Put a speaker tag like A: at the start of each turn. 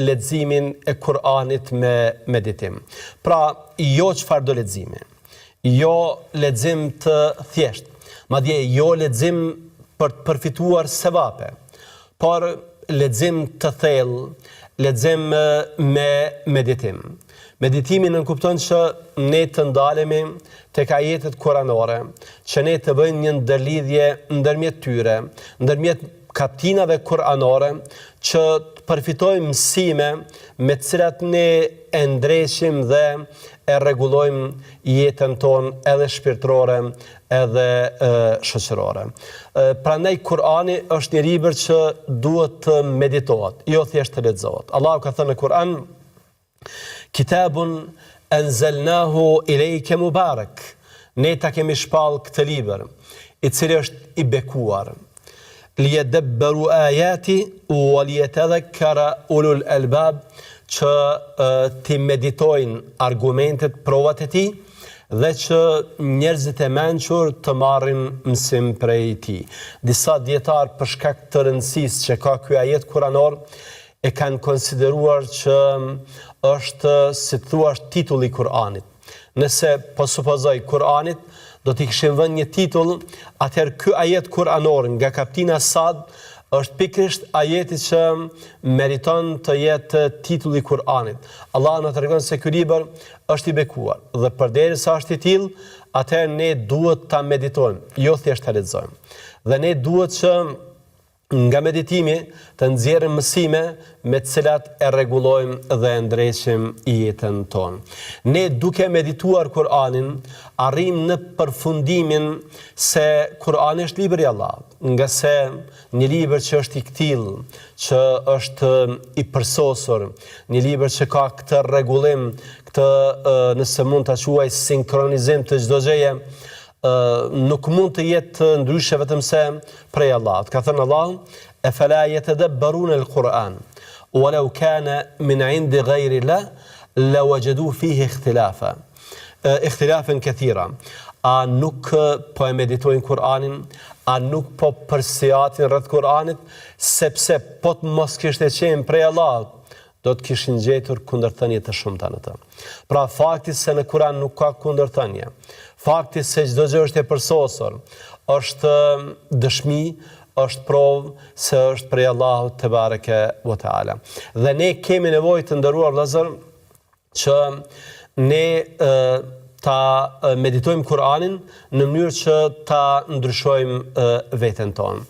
A: leximin e Kur'anit me meditim. Pra, jo çfarëdo leximi, jo lexim të thjesht, madje jo lexim për të përfituar sevape, por lexim të thellë, lexim me meditim. Meditimi nënkupton që ne të ndalemi tek ajetet kuranore, që ne të bëjmë një ndërlidhje ndërmjet tyre, ndërmjet kaptinave kuranore, që të përfitojmë mësime me të cilat ne e ndreshim dhe e rregullojmë jetën tonë edhe shpirtërore, edhe shoqërore. Prandaj Kurani është një libër që duhet të meditohet, jo thjesht të lexohet. Allahu ka thënë në Kur'an: Kitabun anzalnahu ilayka mubarak. Ne ta kemi shpall këtë libër, i cili është i bekuar. Liyadabbaru ayati wa liyatadhakkara ulul albab, që ti meditojnë argumentet, provat e tij, dhe që njerëzit e mençur të marrin mësim prej tij. Disa dietar për shkak të rëndësisë që ka ky ajet kuranor e kanë konsideruar që është, si thua, titulli i Kur'anit. Nëse po supozoj Kur'anit do t'i kishim vënë një titull, atëherë ky ajet kuranor nga kaptina Sad është pikërisht ajeti që meriton të jetë titulli i Kur'anit. Allah na tregon se ky libër është i bekuar dhe përderisa është i tillë, atëherë ne duhet ta meditojmë, jo thjesht ta lexojmë. Dhe ne duhet që nga meditimi të nxjerrim mësime me të cilat e rregullojmë dhe e ndreshim jetën tonë. Ne duke medituar Kur'anin, arrim në përfundimin se Kur'ani është libri i Allahut, nga se një libër që është i kthill, që është i përsosur, një libër që ka këtë rregullim, këtë nëse mund ta quaj sinkronizim të çdo gjëje, nuk mund të jetë ndryshe vetëm se prej Allahut. Ka thënë Allah: "Efala yatadabbaruna al-Qur'an, walau kana min 'indi ghayri Allah, lawajadu fihi ikhtilafan kathira." A nuk po e meditojnë Kur'anin, a nuk po përsiatin rreth Kur'anit, sepse po të mos kishte qenë prej Allahut, do të kishin gjetur kundërthënie të shumta në të. Pra fakti se në Kur'an nuk ka kundërthënie, fakti se çdo gjë është e përsosur, është dëshmi, është provë se është prej Allahut te bareke ve teala. Dhe ne kemi nevojë të nderuar vëllezër që ne ta meditojmë Kur'anin në mënyrë që ta ndryshojmë veten tonë.